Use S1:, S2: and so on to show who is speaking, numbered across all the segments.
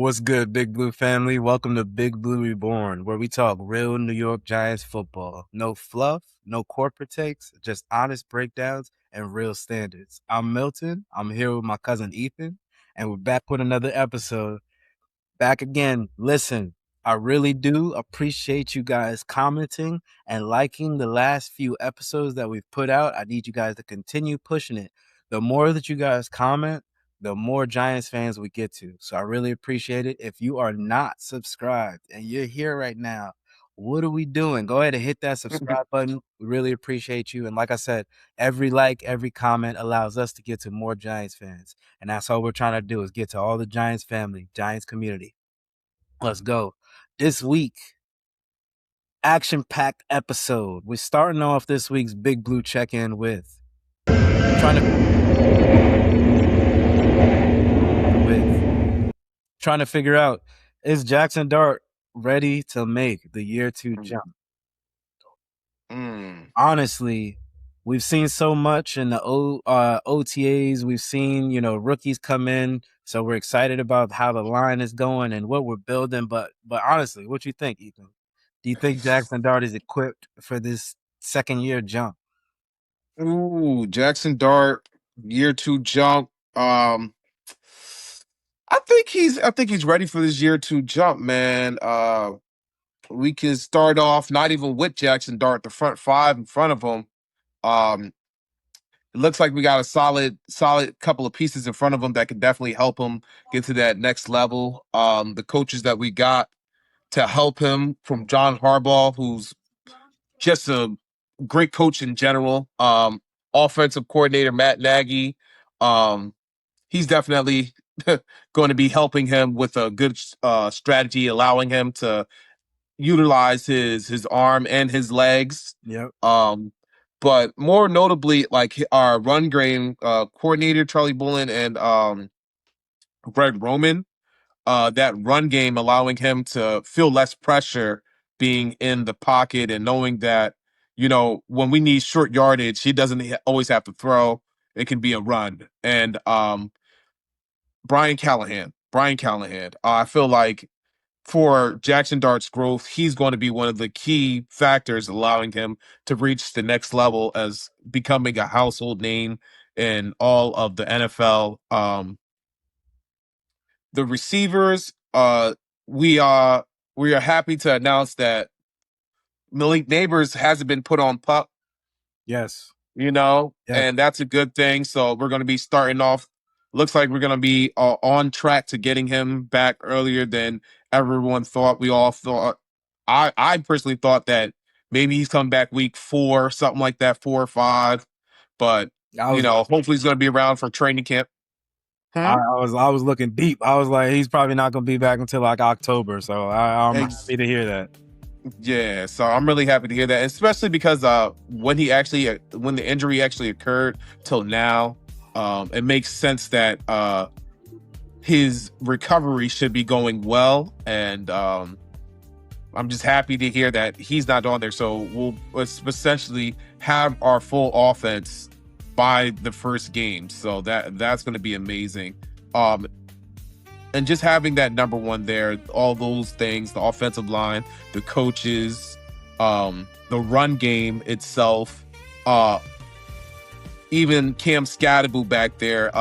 S1: What's good, Big Blue family? Welcome to Big Blue Reborn, where we talk real New York Giants football. No fluff, no corporate takes, just honest breakdowns and real standards. I'm Milton. I'm here with my cousin Ethan, and we're back with another episode. Back again. Listen, I really do appreciate you guys commenting and liking the last few episodes that we've put out. I need you guys to continue pushing it. The more that you guys comment, the more Giants fans we get to. So I really appreciate it. If you are not subscribed and you're here right now, what are we doing? Go ahead and hit that subscribe button. We really appreciate you. And like I said, every like, every comment allows us to get to more Giants fans. And that's all we're trying to do is get to all the Giants family, Giants community. Let's go. This week, action-packed episode. We're starting off this week's Big Blue check-in with trying to figure out, is Jaxson Dart ready to make the year 2 jump? Honestly, we've seen so much in the OTAs. We've seen, rookies come in. So we're excited about how the line is going and what we're building. But honestly, what you think, Ethan? Do you think Jaxson Dart is equipped for this second year jump?
S2: Ooh, Jaxson Dart, year 2 jump. I think he's ready for this year 2 jump, man. We can start off not even with Jaxson Dart, the front five in front of him. It looks like we got a solid couple of pieces in front of him that can definitely help him get to that next level. The coaches that we got to help him, from John Harbaugh, who's just a great coach in general. Offensive coordinator Matt Nagy. He's definitely going to be helping him with a good strategy, allowing him to utilize his arm and his legs.
S1: Yep.
S2: But more notably, like our run game coordinator Charlie Bullen and Greg Roman, that run game allowing him to feel less pressure being in the pocket and knowing that, when we need short yardage, he doesn't always have to throw. It can be a run. And Brian Callahan, I feel like for Jaxson Dart's growth, he's going to be one of the key factors allowing him to reach the next level as becoming a household name in all of the NFL. The receivers, we are happy to announce that Malik Neighbors hasn't been put on PUP.
S1: Yes.
S2: And that's a good thing. So we're going to be starting off. Looks like we're going to be on track to getting him back earlier than everyone thought. We all thought. I personally thought that maybe he's coming back week 4, something like that, 4 or 5. But hopefully he's going to be around for training camp.
S1: I was looking deep. I was like, he's probably not going to be back until like October. So I'm happy to hear that.
S2: Yeah, so I'm really happy to hear that, especially because when the injury actually occurred till now, it makes sense that his recovery should be going well, and I'm just happy to hear that he's not on there. So we'll essentially have our full offense by the first game, so that's going to be amazing. And just having that number one there, all those things, the offensive line, the coaches, the run game itself, even Cam Scatterbo back there.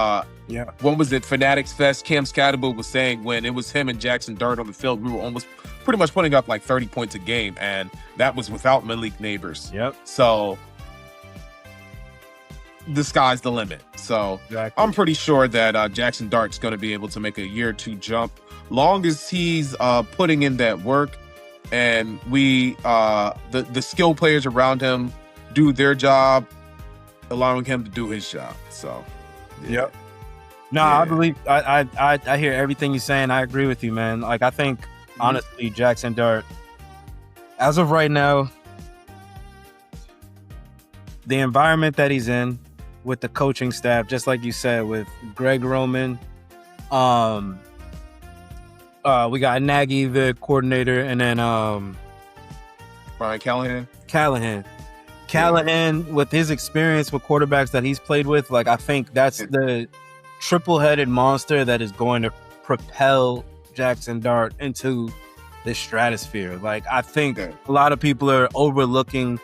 S2: When was it? Fanatics Fest. Cam Scatterbo was saying when it was him and Jaxson Dart on the field, we were almost pretty much putting up like 30 points a game, and that was without Malik Neighbors.
S1: Yep.
S2: So the sky's the limit. So exactly. I'm pretty sure that Jaxson Dart's going to be able to make a year 2 jump, long as he's putting in that work, and we the skill players around him do their job, allowing him to do his job. So
S1: yep. No, yeah. I believe I hear everything you're saying. I agree with you, man. Like, I think honestly, Jaxson Dart, as of right now, the environment that he's in with the coaching staff, just like you said, with Greg Roman, we got Nagy, the coordinator, and then
S2: Brian Callahan.
S1: Callahan, with his experience with quarterbacks that he's played with, like, I think that's the triple-headed monster that is going to propel Jaxson Dart into the stratosphere. Like, I think
S2: Yeah.
S1: a lot of people are overlooking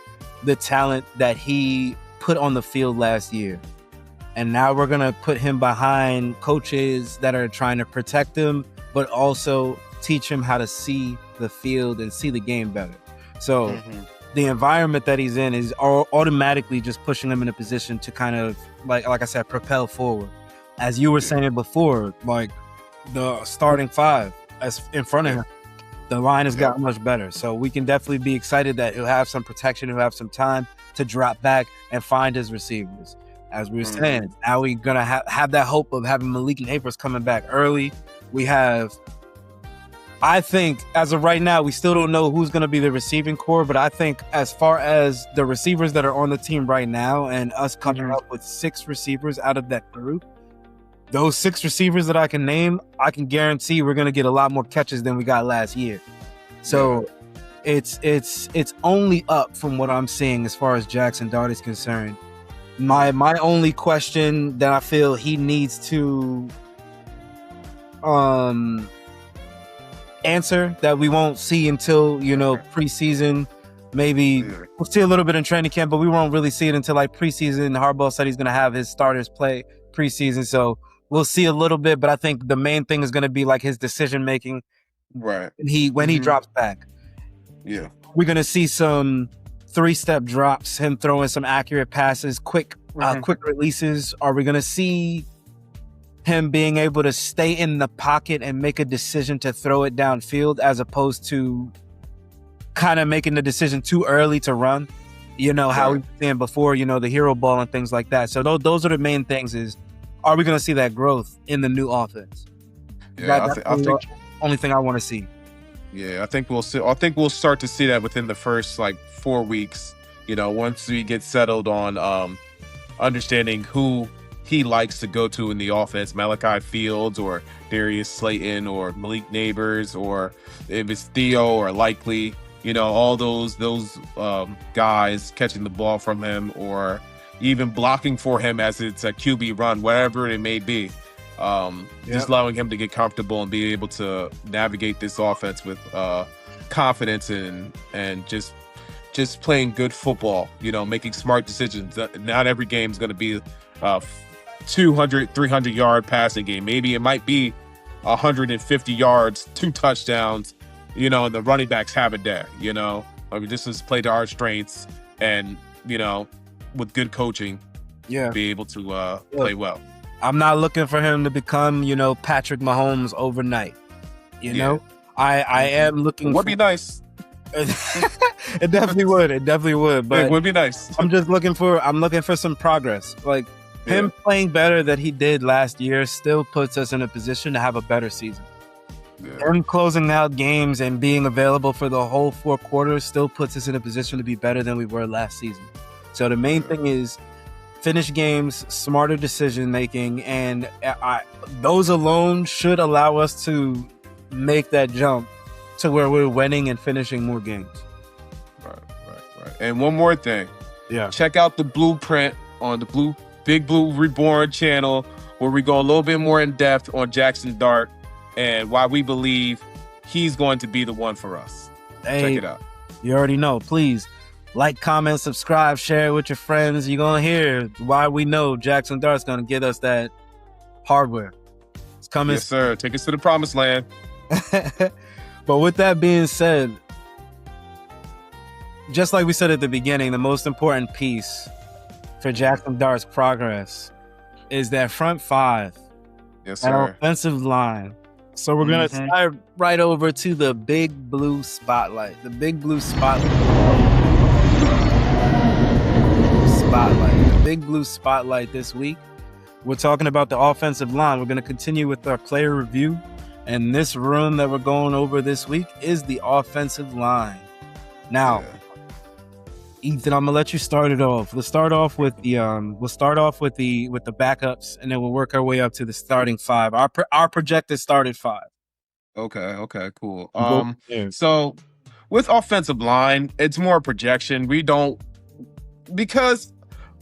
S1: the talent that he put on the field last year. And now we're going to put him behind coaches that are trying to protect him, but also teach him how to see the field and see the game better. So the environment that he's in is automatically just pushing him in a position to kind of, like I said, propel forward. As you were saying before, like the starting five as in front of him, the line has gotten much better. So we can definitely be excited that he'll have some protection, he'll have some time to drop back and find his receivers. As we were saying, now we're going to have that hope of having Malik Neighbors coming back early. We have, I think, as of right now, we still don't know who's going to be the receiving core, but I think as far as the receivers that are on the team right now and us coming up with 6 receivers out of that group, those 6 receivers that I can name, I can guarantee we're going to get a lot more catches than we got last year. So it's only up from what I'm seeing as far as Jaxson Dart is concerned. My only question that I feel he needs to answer that we won't see until, preseason. Maybe we'll see a little bit in training camp, but we won't really see it until like preseason. Harbaugh said he's going to have his starters play preseason, so we'll see a little bit. But I think the main thing is going to be like his decision making.
S2: Right.
S1: When he drops back.
S2: Yeah.
S1: We're going to see some 3-step drops, him throwing some accurate passes, quick releases. Are we going to see him being able to stay in the pocket and make a decision to throw it downfield as opposed to kind of making the decision too early to run? How we were saying before, the hero ball and things like that. So those are the main things is, are we going to see that growth in the new offense?
S2: Yeah, I think
S1: the only thing I want to see.
S2: Yeah, I think we'll see. I think we'll start to see that within the first 4 weeks. Once we get settled on understanding who he likes to go to in the offense, Malachi Fields or Darius Slayton or Malik Neighbors, or if it's Theo or Likely, all those guys catching the ball from him or even blocking for him as it's a QB run, whatever it may be. Just allowing him to get comfortable and be able to navigate this offense with confidence and just playing good football, making smart decisions. Not every game is going to be 200, 300 yard passing game. Maybe it might be 150 yards, 2 touchdowns, and the running backs have it there, this is play to our strengths and, with good coaching, be able to play well.
S1: I'm not looking for him to become, Patrick Mahomes overnight. I am looking.
S2: Would be nice.
S1: It definitely would. It definitely would. But
S2: it would be nice.
S1: I'm looking for some progress. Like him playing better than he did last year still puts us in a position to have a better season. Him closing out games and being available for the whole 4 quarters still puts us in a position to be better than we were last season. So the main thing is finish games, smarter decision making, and those alone should allow us to make that jump to where we're winning and finishing more games.
S2: Right. And one more thing. Check out the blueprint on the Big Blue Reborn channel, where we go a little bit more in depth on Jaxson Dart and why we believe he's going to be the one for us. Check it out.
S1: You already know. Please like, comment, subscribe, share it with your friends. You're going to hear why we know Jaxson Dart's going to get us that hardware. It's coming.
S2: Yes, sir. Take us to the promised land.
S1: But with that being said, just like we said at the beginning, the most important piece for Jaxson Dart's progress is that front 5.
S2: Yes,
S1: that
S2: sir.
S1: Offensive line. So we're going to slide right over to the Big Blue Spotlight. The Big Blue Spotlight. The Big Blue Spotlight this week. We're talking about the offensive line. We're going to continue with our player review. And this room that we're going over this week is the offensive line. Now, Ethan, I'm gonna let you start it off. Let's start off with the backups, and then we'll work our way up to the starting 5. Our projected started 5.
S2: Okay, cool. So with offensive line, it's more projection. Because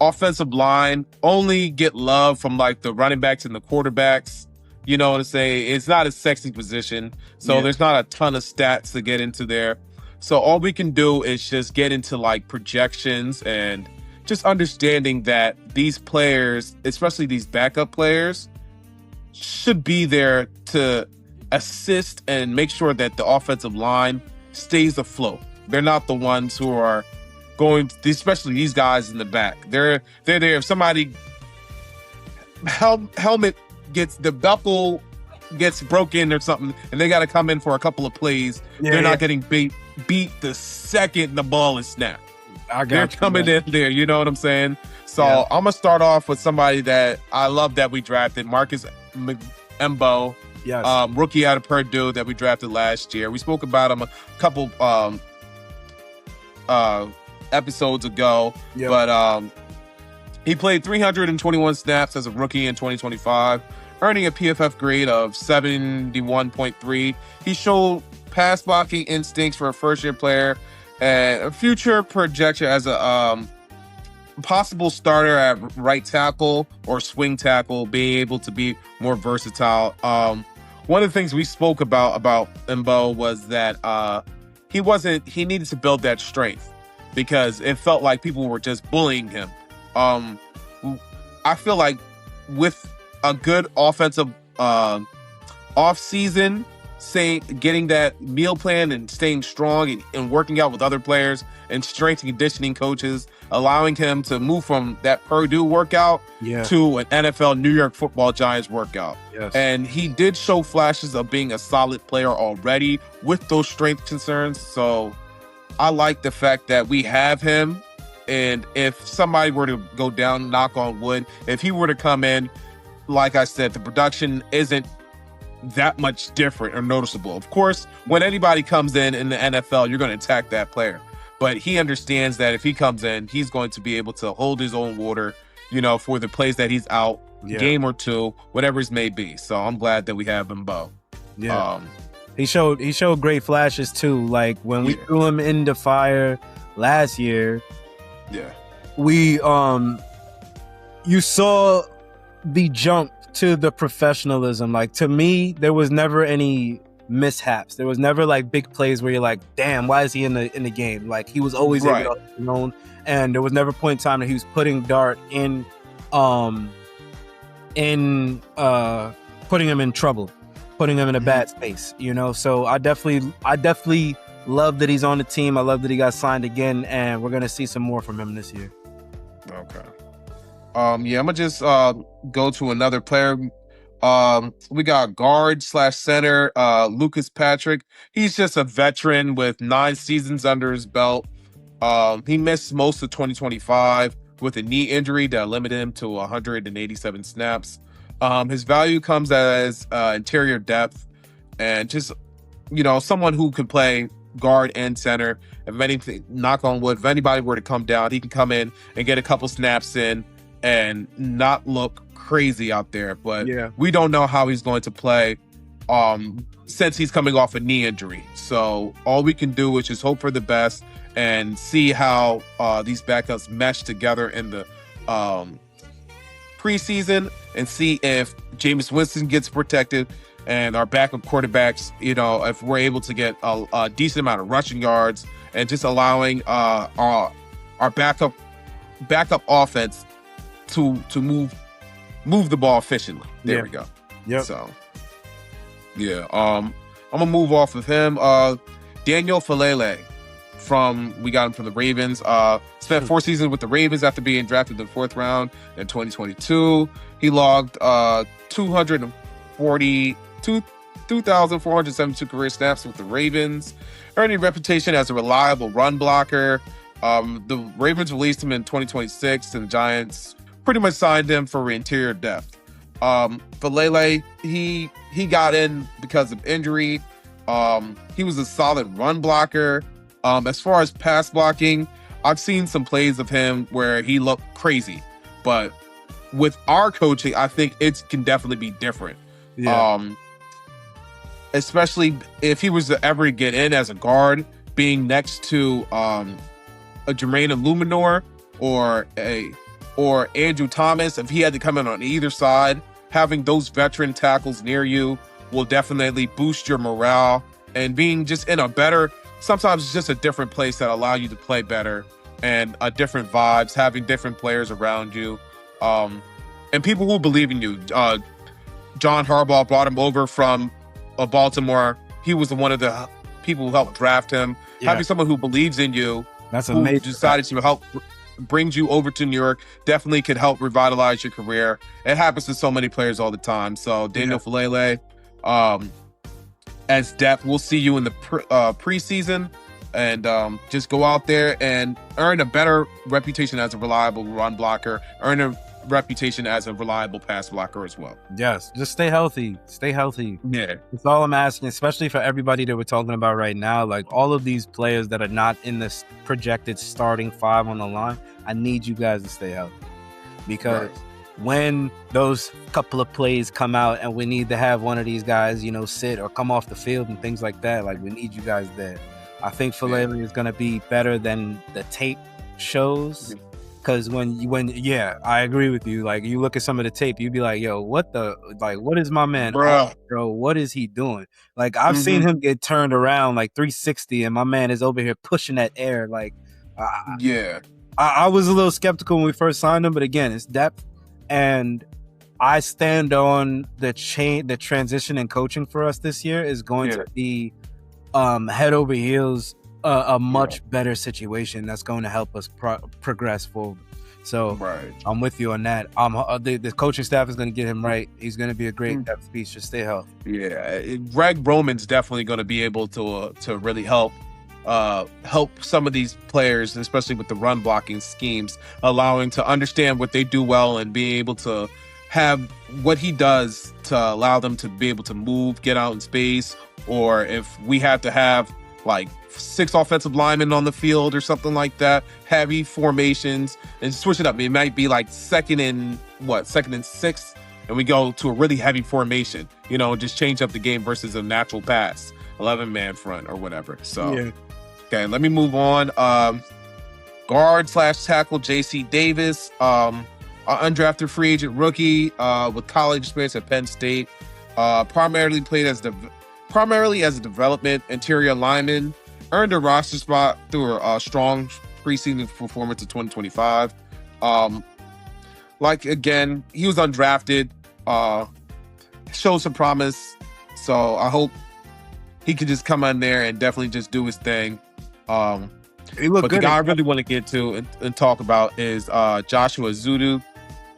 S2: offensive line only get love from the running backs and the quarterbacks. You know what I'm saying? It's not a sexy position, so
S1: Yeah.
S2: there's not a ton of stats to get into there. So all we can do is just get into like projections and just understanding that these players, especially these backup players, should be there to assist and make sure that the offensive line stays afloat. They're not the ones who are going, especially these guys in the back. They're there. If somebody helmet gets the buckle gets broken or something, and they got to come in for a couple of plays, they're not getting beat the second the ball is snapped. They're coming in there. You know what I'm saying? So I'm gonna start off with somebody that I love that we drafted, Marcus Embo, rookie out of Purdue that we drafted last year. We spoke about him a couple episodes ago, but he played 321 snaps as a rookie in 2025, earning a PFF grade of 71.3. He showed pass blocking instincts for a first-year player and a future projection as a possible starter at right tackle or swing tackle, being able to be more versatile. One of the things we spoke about Embo was that he needed to build that strength because it felt like people were just bullying him. I feel like with a good offensive off season, getting that meal plan and staying strong and working out with other players and strength and conditioning coaches, allowing him to move from that Purdue workout to an NFL New York Football Giants workout. And he did show flashes of being a solid player already with those strength concerns. So I like the fact that we have him. And if somebody were to go down, knock on wood, if he were to come in, like I said, the production isn't that much different or noticeable. Of course, when anybody comes in the NFL, you're going to attack that player. But he understands that if he comes in, he's going to be able to hold his own water, you know, for the plays that he's out, game or two, whatever it may be. So I'm glad that we have him, Bo.
S1: He showed great flashes too. Like when we threw him in the fire last year, we you saw the jump to the professionalism. Like to me, there was never any mishaps. There was never like big plays where you're like, damn, why is he in the game? Like he was always able to known, and there was never a point in time that he was putting Dart in putting him in trouble, putting him in a bad space, you know. So I definitely love that he's on the team. I love that he got signed again, and we're gonna see some more from him this year.
S2: Okay. I'm gonna just go to another player. We got guard/center Lucas Patrick. He's just a veteran with 9 seasons under his belt. He missed most of 2025 with a knee injury that limited him to 187 snaps. His value comes as interior depth and just, you know, someone who can play guard and center. If anything, knock on wood, if anybody were to come down, he can come in and get a couple snaps in and not look crazy out there. But we don't know how he's going to play since he's coming off a knee injury. So all we can do is just hope for the best and see how these backups mesh together in the preseason and see if Jameis Winston gets protected and our backup quarterbacks, you know, if we're able to get a decent amount of rushing yards and just allowing our backup offense to move the ball efficiently. There we go. So I'm gonna move off of him. Daniel Falele we got him from the Ravens. Spent 4 seasons with the Ravens after being drafted in the 4th round in 2022. He logged 2,472 career snaps with the Ravens, earning a reputation as a reliable run blocker. The Ravens released him in 2026, and the Giants pretty much signed him for interior depth. Falele, he got in because of injury. He was a solid run blocker. As far as pass blocking, I've seen some plays of him where he looked crazy, but with our coaching, I think it can definitely be different. Especially if he was to ever get in as a guard, being next to a Jermaine Eluemunor or Andrew Thomas, if he had to come in on either side, having those veteran tackles near you will definitely boost your morale, and being just in a better, sometimes it's just a different place that allow you to play better, and different vibes, having different players around you, and people who believe in you. John Harbaugh brought him over from Baltimore. He was one of the people who helped draft him.
S1: Yeah.
S2: Having someone who believes in you,
S1: That's
S2: who
S1: amazing.
S2: decided to help brings you over to New York, definitely could help revitalize your career. It happens to so many players all the time. So Daniel Falele, as depth, we'll see you in the preseason, and just go out there and earn a better reputation as a reliable run blocker, earn a reputation as a reliable pass blocker as well.
S1: Yes, just stay healthy. Stay healthy.
S2: Yeah.
S1: That's all I'm asking, especially for everybody that we're talking about right now. Like all of these players that are not in this projected starting 5 on the line, I need you guys to stay healthy. Because when those couple of plays come out and we need to have one of these guys, sit or come off the field and things like that, like we need you guys there. I think Falele is going to be better than the tape shows. Because I agree with you. Like you look at some of the tape, you'd be like, "Yo, what is my man,
S2: bro?
S1: What is he doing?" Like I've seen him get turned around like 360, and my man is over here pushing that air. Like, I was a little skeptical when we first signed him, but again, it's depth, and I stand on the transition in coaching for us this year is going to be head over heels. A much better situation that's going to help us progress forward. So I'm with you on that. The coaching staff is going to get him right. He's going to be a great depth piece. Just stay healthy.
S2: Yeah, Greg Roman's definitely going to be able to really help some of these players, especially with the run blocking schemes, allowing to understand what they do well and being able to have what he does to allow them to be able to move, get out in space, or if we have to have like 6 offensive linemen on the field or something like that, heavy formations, and switch it up. It might be like second and 6, and we go to a really heavy formation, just change up the game versus a natural pass, 11-man front or whatever. So, okay, let me move on. Guard/tackle J.C. Davis, undrafted free agent rookie with college experience at Penn State, primarily as a development interior lineman, earned a roster spot through a strong preseason performance in 2025. Again, he was undrafted, showed some promise. So I hope he could just come in there and definitely just do his thing.
S1: He looked good.
S2: The guy I really want to get to and talk about is Joshua Zudu,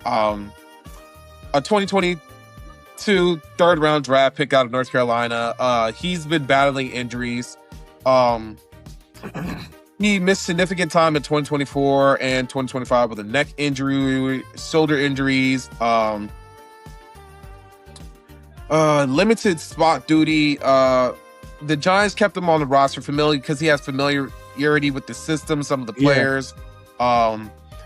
S2: a 2022 third-round draft pick out of North Carolina. He's been battling injuries. He missed significant time in 2024 and 2025 with a neck injury, shoulder injuries, limited spot duty. The Giants kept him on the roster because he has familiarity with the system, some of the players,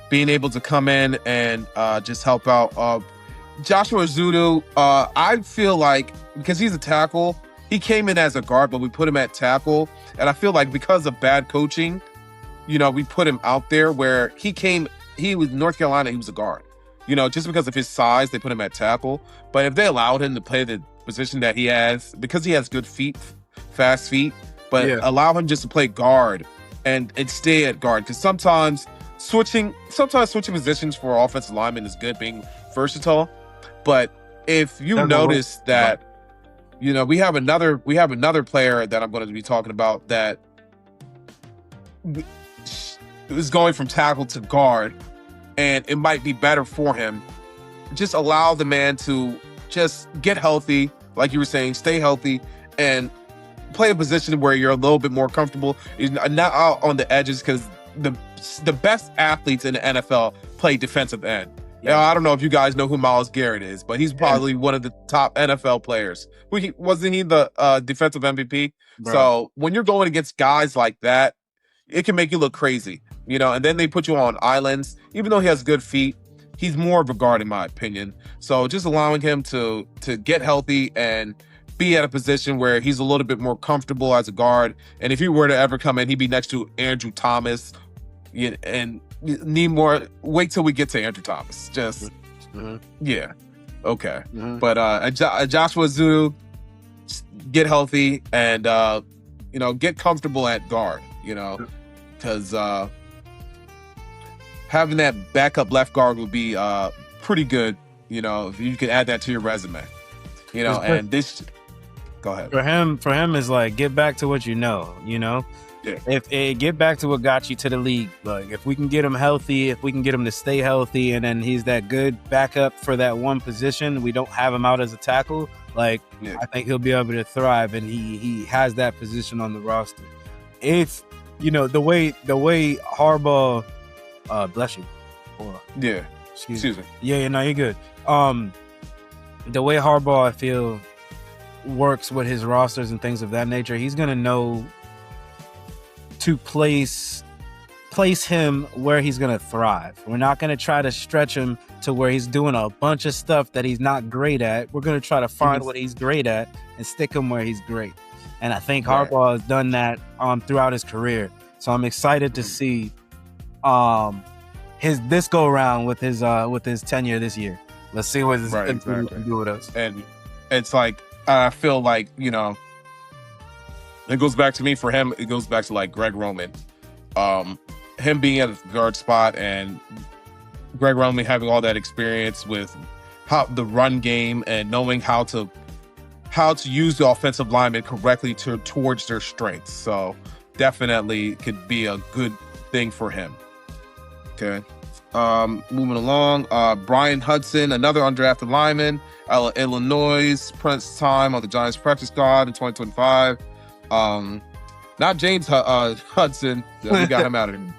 S2: being able to come in and just help out. Joshua Zudu, I feel like because he's a tackle, he came in as a guard, but we put him at tackle. And I feel like because of bad coaching, we put him out there where he was North Carolina, he was a guard. Just because of his size, they put him at tackle. But if they allowed him to play the position that he has, because he has good feet, fast feet, but allow him just to play guard and stay at guard. Because sometimes switching positions for offensive linemen is good, being versatile. But if you notice that, we have another player that I'm going to be talking about that is going from tackle to guard, and it might be better for him. Just allow the man to just get healthy, like you were saying, stay healthy, and play a position where you're a little bit more comfortable. He's not out on the edges, because the best athletes in the NFL play defensive end. I don't know if you guys know who Myles Garrett is, but he's probably one of the top NFL players. Wasn't he the defensive MVP? Bro. So when you're going against guys like that, it can make you look crazy, and then they put you on islands. Even though he has good feet, he's more of a guard in my opinion. So just allowing him to get healthy and be at a position where he's a little bit more comfortable as a guard. And if he were to ever come in, he'd be next to Andrew Thomas, and need more. Wait till we get to Andrew Thomas. Okay.
S1: Mhm.
S2: But Joshua Zoo, get healthy and get comfortable at guard. Because having that backup left guard would be pretty good. If you could add that to your resume. And this. Go ahead.
S1: For him is like, get back to what you know.
S2: Yeah.
S1: If get back to what got you to the league. Like, if we can get him healthy, if we can get him to stay healthy, and then he's that good backup for that one position, we don't have him out as a tackle. Like, I think he'll be able to thrive, and he has that position on the roster. If the way Harbaugh, bless you.
S2: Yeah.
S1: Excuse me. Yeah, no, you're good. The way Harbaugh, I feel, works with his rosters and things of that nature, he's gonna know to place him where he's gonna thrive. We're not gonna try to stretch him to where he's doing a bunch of stuff that he's not great at. We're gonna try to find what he's great at and stick him where he's great. And I think Harbaugh has done that throughout his career. So I'm excited to see this go around with his tenure this year. Let's see what this can do with us.
S2: And it's like, I feel like, it goes back to me. For him, it goes back to like Greg Roman. Him being at the guard spot and Greg Roman having all that experience with how the run game and knowing how to use the offensive lineman correctly towards their strengths. So definitely could be a good thing for him. Okay. Moving along, Brian Hudson, another undrafted lineman, Illinois, spent time on the Giants practice squad in 2025. Not James Hudson. We got him out of here.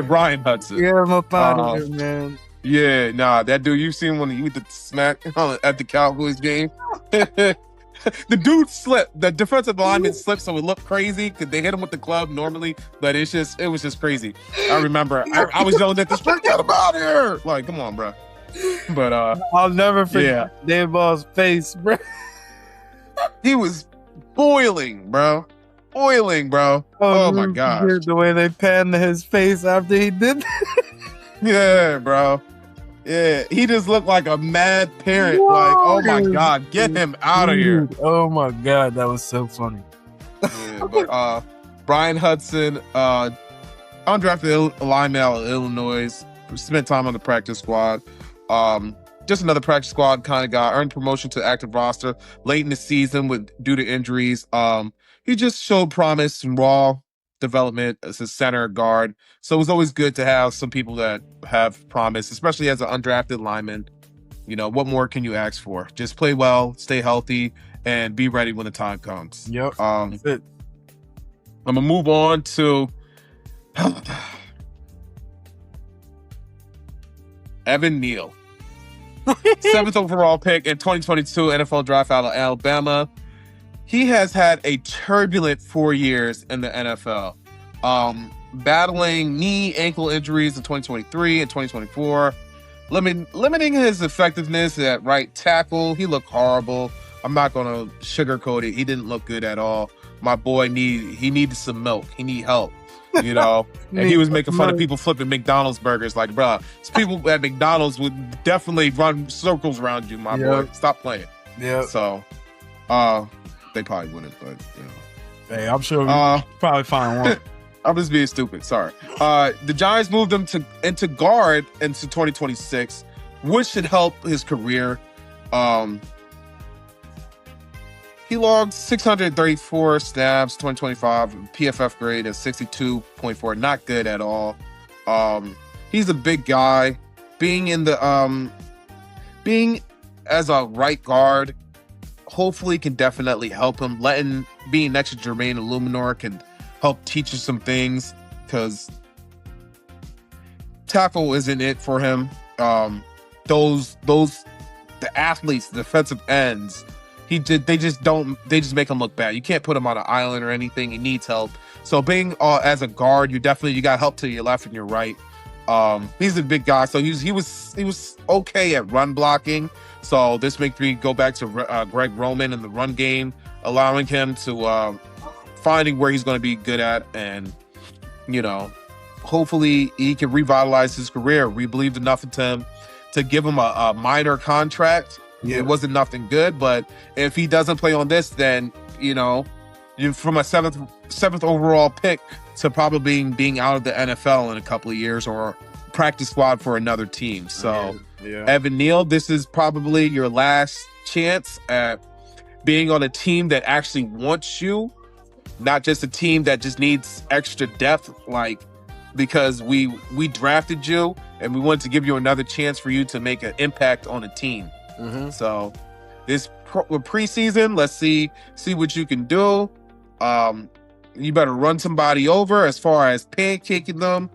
S2: Brian Hudson.
S1: Yeah, I'm up out of here, man.
S2: Yeah, nah, that dude, you seen when he with the smack at the Cowboys game? The dude slipped. The defensive lineman slipped, so it looked crazy because they hit him with the club normally, but it was just crazy. I remember I was yelling at the screen, get him out of here! Like, come on, bro. But
S1: I'll never forget Dave Ball's face, bro.
S2: He was boiling, bro. Oh my gosh.
S1: The way they panned his face after he did that.
S2: Yeah, bro. Yeah, he just looked like a mad parent. Whoa, like, oh my God, get him out of here.
S1: Oh my God, that was so funny.
S2: Yeah, but Brian Hudson, undrafted lineman out of Illinois, spent time on the practice squad. Just another practice squad kind of guy, earned promotion to active roster late in the season due to injuries. He just showed promise and raw development as a center guard. So it was always good to have some people that have promise, especially as an undrafted lineman. What more can you ask for? Just play well, stay healthy, and be ready when the time comes.
S1: Yep.
S2: That's it. I'm gonna move on to Evan Neal. 7th overall pick in 2022 NFL draft out of Alabama. He has had a turbulent 4 years in the NFL, battling knee, ankle injuries in 2023 and 2024, limiting his effectiveness at right tackle. He looked horrible. I'm not going to sugarcoat it. He didn't look good at all. My boy needed some milk. He need help, and he was making fun of people flipping McDonald's burgers. Like, bruh, people at McDonald's would definitely run circles around you, my boy. Stop playing.
S1: Yeah.
S2: So, they probably wouldn't, but
S1: hey, I'm sure we probably find one.
S2: I'm just being stupid. Sorry. The Giants moved him into guard into 2026, which should help his career. He logged 634 snaps, 2025, PFF grade of 62.4. Not good at all. He's a big guy. Being as a right guard, hopefully can definitely help him. Being next to Jermaine Eluemunor can help teach you some things, because tackle isn't it for him. The athletes, the defensive ends, they just make him look bad. You can't put him on an island or anything. He needs help. So being as a guard, you got help to your left and your right. He's a big guy, so he was okay at run blocking. So this makes me go back to Greg Roman and the run game, allowing him to finding where he's going to be good at, and hopefully he can revitalize his career. We believed enough in him to give him a minor contract it wasn't nothing good. But if he doesn't play on this, then you from a seventh overall pick to probably being out of the NFL in a couple of years or practice squad for another team. So Evan Neal, this is probably your last chance at being on a team that actually wants you, not just a team that just needs extra depth, because we drafted you and we wanted to give you another chance for you to make an impact on a team. So this preseason, let's see what you can do. You better run somebody over as far as pancaking them.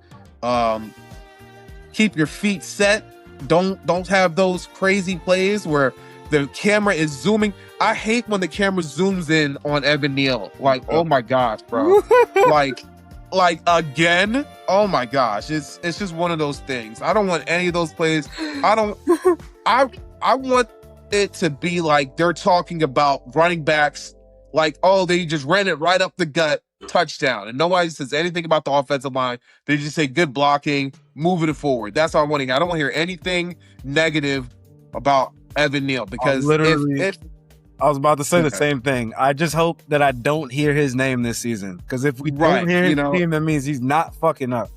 S2: Keep your feet set. Don't have those crazy plays where the camera is zooming. I hate when the camera zooms in on Evan Neal. Oh my gosh, bro. Again. Oh my gosh. It's just one of those things. I don't want any of those plays. I want it to be like they're talking about running backs they just ran it right up the gut, touchdown. And nobody says anything about the offensive line. They just say good blocking, moving it forward. That's all I want to hear. I don't want to hear anything negative about Evan Neal because
S1: I was about to say the same thing. I just hope that I don't hear his name this season. Because if we don't hear his name, that means he's not fucking up.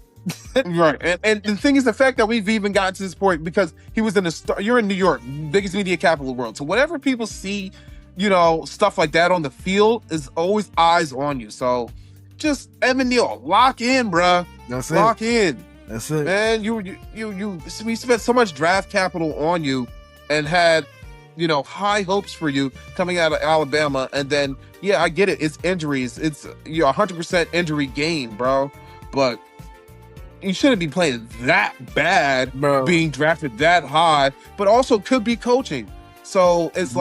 S2: Right. And the thing is the fact that we've even gotten to this point because he was you're in New York, biggest media capital of the world. So whatever people see, stuff like that on the field is always eyes on you. So just Evan Neal, lock in, bruh.
S1: That's it.
S2: Lock in.
S1: That's it.
S2: Man, we spent so much draft capital on you and had, high hopes for you coming out of Alabama. And then, I get it. It's injuries. It's 100% injury game, bro. But you shouldn't be playing that bad, bro. Being drafted that high, but also could be coaching. So it's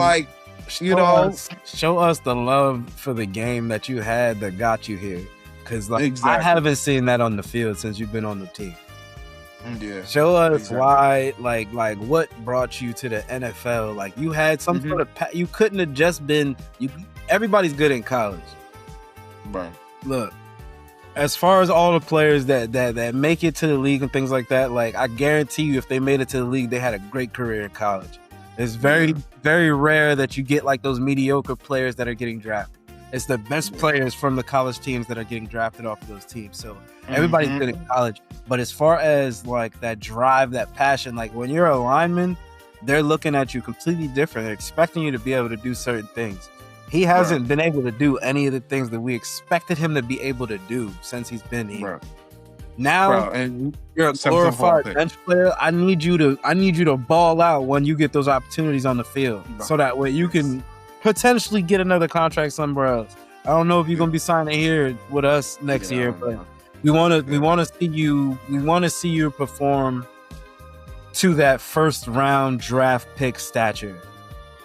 S1: show us the love for the game that you had that got you here. Because I haven't seen that on the field since you've been on the team.
S2: Yeah.
S1: Show us why, what brought you to the NFL. You had some sort of you couldn't have just been everybody's good in college.
S2: Right.
S1: Look, as far as all the players that make it to the league and things like that, I guarantee you if they made it to the league, they had a great career in college. It's very, very rare that you get those mediocre players that are getting drafted. It's the best players from the college teams that are getting drafted off of those teams. So everybody's good in college. But as far as that drive, that passion, when you're a lineman, they're looking at you completely different. They're expecting you to be able to do certain things. He hasn't been able to do any of the things that we expected him to be able to do since he's been here. Now,
S2: and
S1: you're a glorified bench player. I need you to ball out when you get those opportunities on the field, so that way you can potentially get another contract somewhere else. I don't know if you're gonna be signing here with us next year, but we want to see you perform to that first round draft pick stature.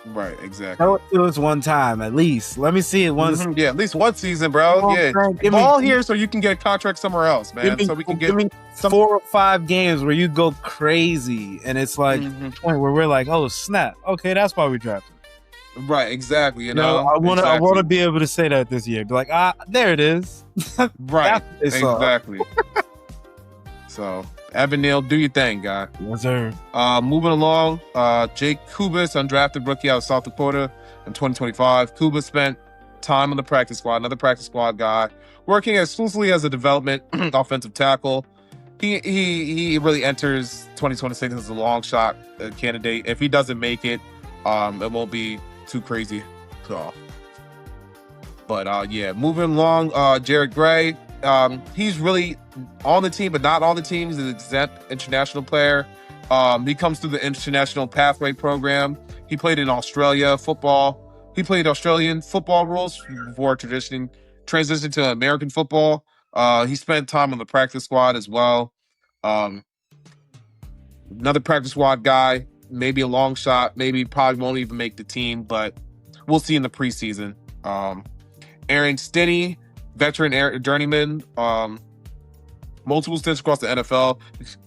S2: Right, exactly.
S1: Show it to us one time at least. Let me see it once.
S2: Yeah, at least one season, bro. Give me here so you can get a contract somewhere else, man. So we can give me
S1: 4 or 5 games where you go crazy, and it's point where we're like, oh snap, okay, that's why we drafted.
S2: Right, exactly.
S1: I want to be able to say that this year. Be like, there it is.
S2: Right, exactly. So, Evan Neal, do your thing, guy.
S1: Yes, sir.
S2: Moving along, Jake Kubas, undrafted rookie out of South Dakota in 2025. Kubas spent time on the practice squad, another practice squad guy, working exclusively as a development offensive tackle. He really enters 2026 as a long shot candidate. If he doesn't make it, it won't be too crazy. But moving along, Jared Gray. He's really on the team, but not on the team. He's an exempt international player. He comes through the international pathway program. He played in Australia football. He played Australian football rules before transitioning to American football. He spent time on the practice squad as well. Another practice squad guy, maybe a long shot, probably won't even make the team, but we'll see in the preseason. Aaron Stinney, veteran journeyman, multiple stints across the NFL,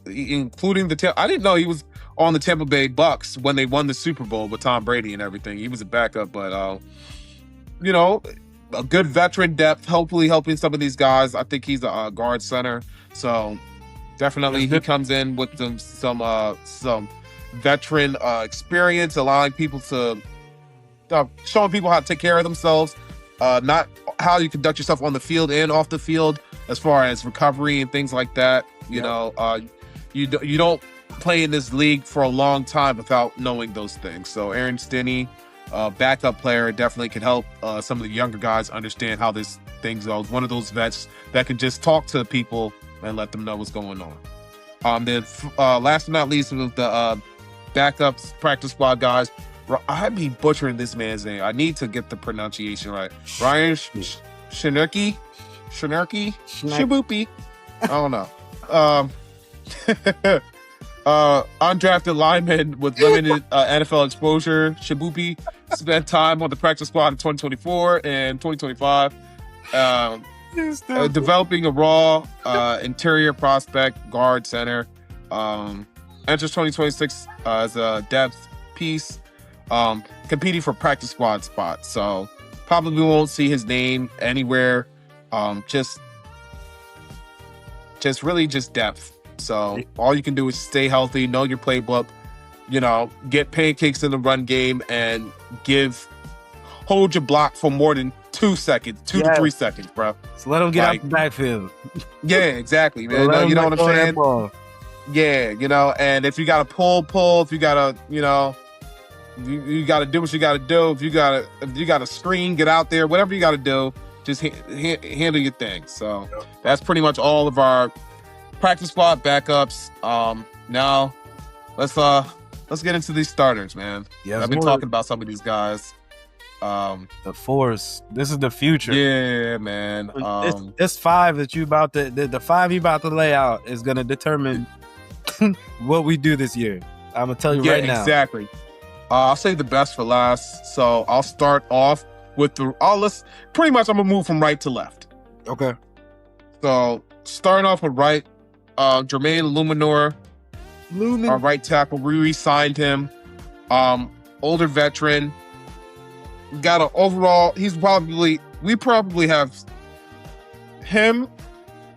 S2: including I didn't know he was on the Tampa Bay Bucks when they won the Super Bowl with Tom Brady and everything. He was a backup, but a good veteran depth, hopefully helping some of these guys. I think he's a guard center, so definitely he comes in with some veteran experience, allowing people to showing people how to take care of themselves, not how you conduct yourself on the field and off the field, as far as recovery and things like that. You you don't play in this league for a long time without knowing those things. So Aaron Stinney, backup player, definitely can help some of the younger guys understand how this thing goes. One of those vets that can just talk to people and let them know what's going on. Then last but not least, with the backups practice squad guys, I be butchering this man's name. I need to get the pronunciation right. Ryan Shinerky, Shaboopy. I don't know. Undrafted lineman with limited NFL exposure, Shaboopy spent time on the practice squad in 2024 and 2025. Developing a raw interior prospect, guard, center. Enters 2026 as a depth piece. Competing for practice squad spots, so probably won't see his name anywhere. Just really just depth. So all you can do is stay healthy, know your playbook, get pancakes in the run game, and hold your block for more than 2 seconds, 2 to 3 seconds, bro.
S1: So let him get out the backfield.
S2: Yeah, exactly, man. You know what I'm saying? Yeah, and if you gotta pull, if you gotta, you got to do what you got to do. If you got to screen, get out there, whatever you got to do, just handle your thing. So that's pretty much all of our practice squad backups. Now let's get into these starters, man. Yeah, I've been talking about some of these guys.
S1: The force. This is the future.
S2: Yeah, man.
S1: This five that you about to the five you about to lay out is gonna determime what we do this year. I'm gonna tell you right now.
S2: Exactly. I'll save the best for last. So I'll start off with I'm gonna move from right to left.
S1: Okay.
S2: So starting off with right, Jermaine Eluemunor, our right tackle. We re-signed him. Older veteran. Got an overall. We probably have him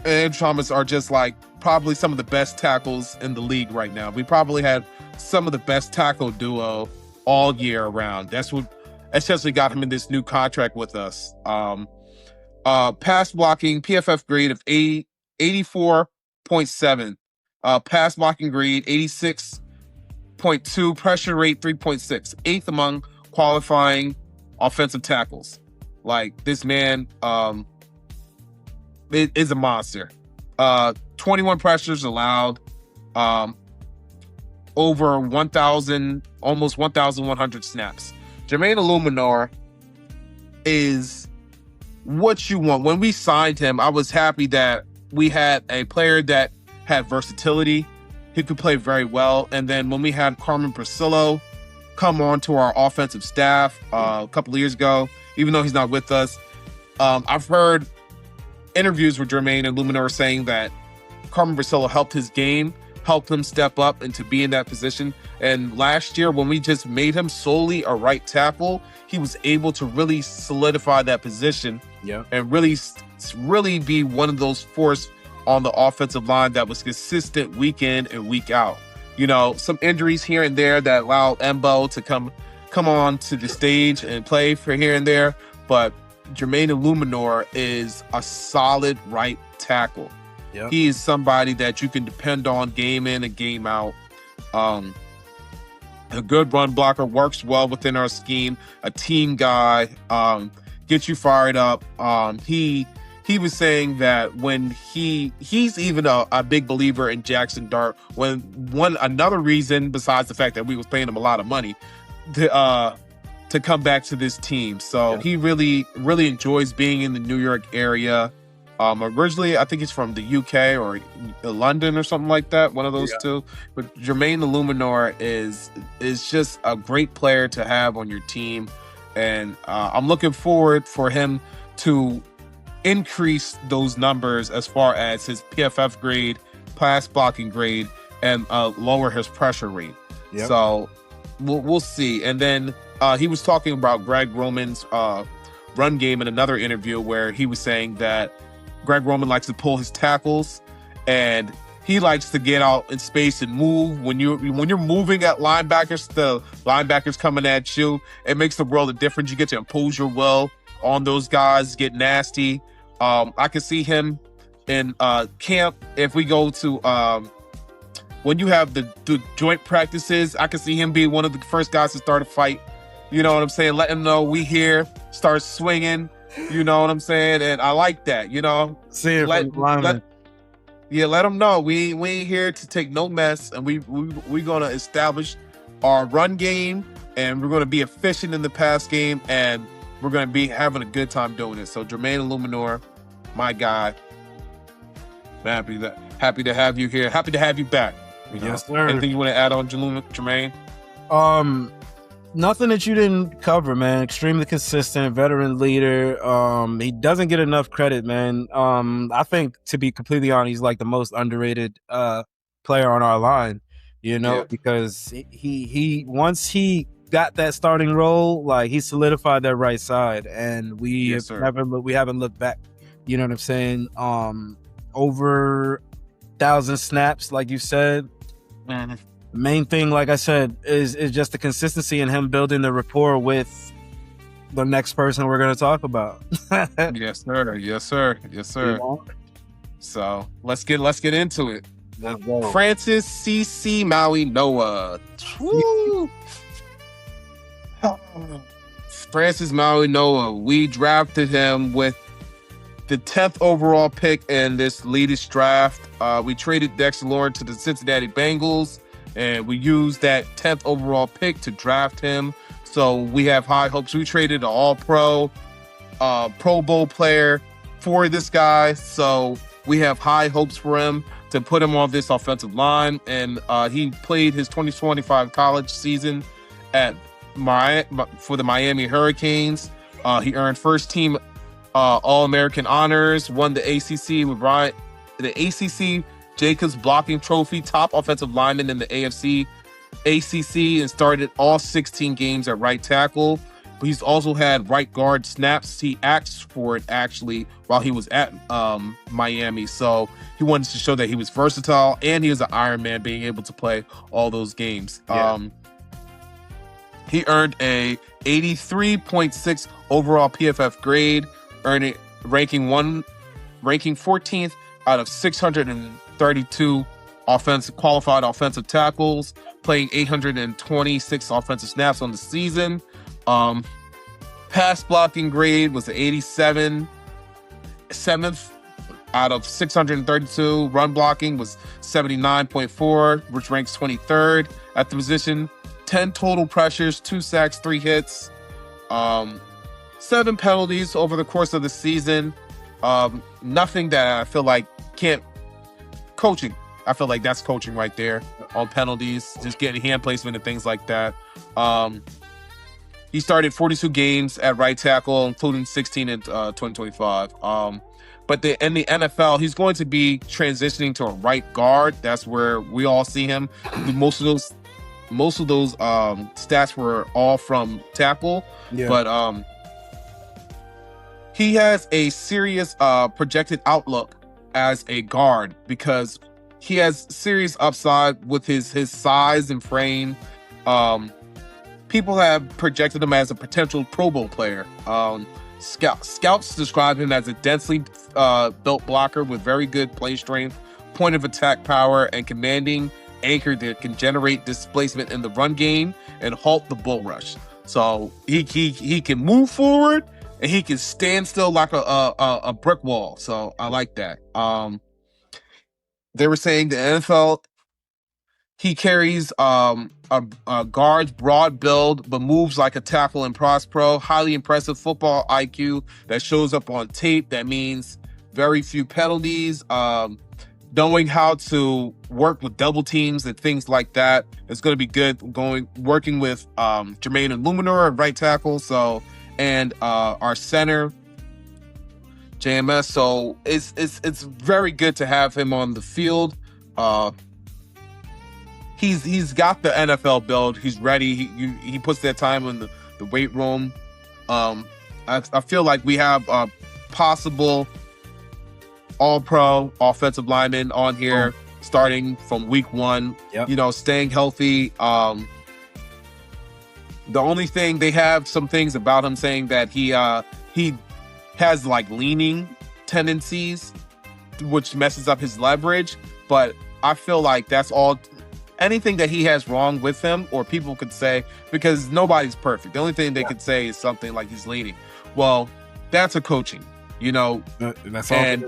S2: and Thomas are just like probably some of the best tackles in the league right now. We probably had some of the best tackle duo all year around. That's what essentially got him in this new contract with us. Pass blocking, PFF grade of 84.7. Pass blocking grade 86.2. Pressure rate 3.6. 8th among qualifying offensive tackles. Like, this man is a monster. 21 pressures allowed. Over almost 1,100 snaps. Jermaine Eluemunor is what you want. When we signed him, I was happy that we had a player that had versatility. He could play very well. And then when we had Carmen Priscillo come on to our offensive staff a couple of years ago, even though he's not with us, I've heard interviews with Jermaine Eluemunor saying that Carmen Priscillo helped his game, helped him step up and to be in that position. And last year, when we just made him solely a right tackle, he was able to really solidify that position and really be one of those force on the offensive line that was consistent week in and week out. Some injuries here and there that allowed Embo to come on to the stage and play for here and there. But Jermaine Eluemunor is a solid right tackle. Yep. He is somebody that you can depend on game in and game out. A good run blocker, works well within our scheme, a team guy, gets you fired up. He was saying that when he's even a big believer in Jaxson Dart. Another reason besides the fact that we was paying him a lot of money to come back to this team. So he really enjoys being in the New York area. Originally, I think he's from the UK or London or something like that, one of those two. But Jermaine Eluemunor is just a great player to have on your team. And I'm looking forward for him to increase those numbers as far as his PFF grade, pass blocking grade, and lower his pressure rate. Yep. So we'll see. And then he was talking about Greg Roman's run game in another interview where he was saying that Greg Roman likes to pull his tackles, and he likes to get out in space and move. When you're moving at linebackers, the linebackers coming at you, it makes the world of difference. You get to impose your will on those guys, get nasty. I can see him in camp. If we go to when you have the joint practices, I can see him being one of the first guys to start a fight. You know what I'm saying? Let him know we here. Start swinging. You know what I'm saying? And I like that. You know,
S1: See it from the lineman.
S2: let them know we ain't here to take no mess, and we gonna establish our run game, and we're gonna be efficient in the pass game, and we're gonna be having a good time doing it. So Jermaine Eluemunor, my guy, happy to have you here. Happy to have you back.
S1: Yes, sir.
S2: Anything you want to add on, Jermaine?
S1: Nothing that you didn't cover, man. Extremely consistent, veteran leader. He doesn't get enough credit, man. I think, to be completely honest, he's like the most underrated player on our line. You know, because he once he got that starting role, like he solidified that right side, and we haven't looked back. You know what I'm saying? Over 1,000 snaps, like you said.
S2: Man.
S1: Main thing, like I said, is just the consistency and him building the rapport with the next person we're going to talk about.
S2: Yes, sir. Yes, sir. Yes, sir. You know? So let's get into it. Francis C.C. Maui Noah. Woo! Francis Maui Noah. We drafted him with the 10th overall pick in this latest draft. We traded Dexter Lawrence to the Cincinnati Bengals, and we used that 10th overall pick to draft him. So we have high hopes. We traded an all-pro, Pro Bowl player for this guy. So we have high hopes for him to put him on this offensive line. And he played his 2025 college season for the Miami Hurricanes. He earned first-team All-American honors, won the ACC with the ACC Jacobs Blocking Trophy, top offensive lineman in the ACC, and started all 16 games at right tackle. But he's also had right guard snaps. He asked for it actually while he was at Miami. So he wanted to show that he was versatile, and he was an Iron Man, being able to play all those games. Yeah. He earned a 83.6 overall PFF grade, ranking 14th out of 632 qualified offensive tackles, playing 826 offensive snaps on the season. Pass blocking grade was 87, 7th out of 632. Run blocking was 79.4, which ranks 23rd at the position. 10 total pressures, 2 sacks, 3 hits, 7 penalties over the course of the season. Nothing that I feel like coaching. I feel like that's coaching right there on penalties, just getting hand placement and things like that. He started 42 games at right tackle, including 16 in 2025. But in the NFL, he's going to be transitioning to a right guard. That's where we all see him. Most of those stats were all from tackle. Yeah. But he has a serious projected outlook as a guard because he has serious upside with his size and frame. People have projected him as a potential Pro Bowl player. Scouts describe him as a densely built blocker with very good play strength, point of attack power, and commanding anchor that can generate displacement in the run game and halt the bull rush. So he can move forward and he can stand still like a brick wall. So I like that. They were saying the NFL, he carries a guard's broad build, but moves like a tackle in Pros Pro. Highly impressive football IQ that shows up on tape. That means very few penalties. Knowing how to work with double teams and things like that is going to be good. Working with Jermaine Eluemunor at right tackle, and our center JMS. So it's very good to have him on the field. He's got the NFL build. He's ready. He puts that time in the weight room. I feel like we have possible All-Pro offensive lineman on here. starting from week 1.
S1: Yep.
S2: You know, staying healthy. The only thing, they have some things about him saying that he has like leaning tendencies, which messes up his leverage. But I feel like that's all. Anything that he has wrong with him, or people could say, because nobody's perfect. The only thing they could say is something like he's leaning. Well, that's a coaching, you know,
S1: That's all.
S2: and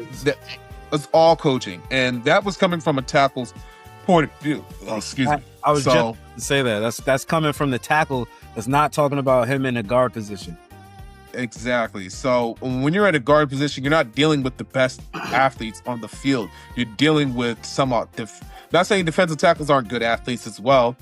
S2: it's all coaching, and that was coming from a tackle's point of view. Oh, excuse me.
S1: I was
S2: So-
S1: just to say that's coming from the tackle. That's not talking about him in a guard position.
S2: Exactly. So when you're at a guard position, you're not dealing with the best athletes on the field. You're dealing with not saying defensive tackles aren't good athletes as well,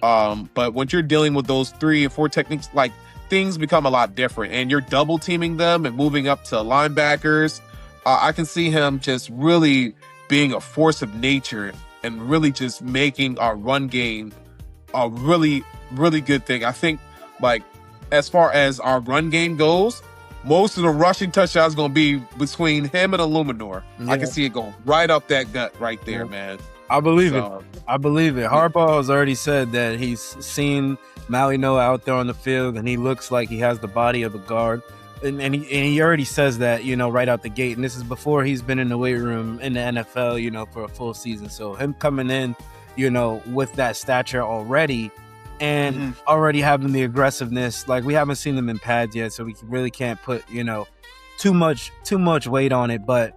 S2: but when you're dealing with those 3 or 4 techniques, like, things become a lot different, and you're double teaming them and moving up to linebackers. I can see him just really being a force of nature and really just making our run game a really, really good thing. I think, like, as far as our run game goes, most of the rushing touchdowns going to be between him and Eluemunor.
S1: Yeah.
S2: I can see it going right up that gut right there, man.
S1: I believe
S2: So,
S1: it. I believe it. Harbaugh has already said that he's seen Noah out there on the field, and he looks like he has the body of a guard. And he already says that, you know, right out the gate. And this is before he's been in the weight room in the NFL, you know, for a full season. So him coming in, you know, with that stature already, and already having the aggressiveness, like, we haven't seen them in pads yet, so we really can't put, you know, too much weight on it. But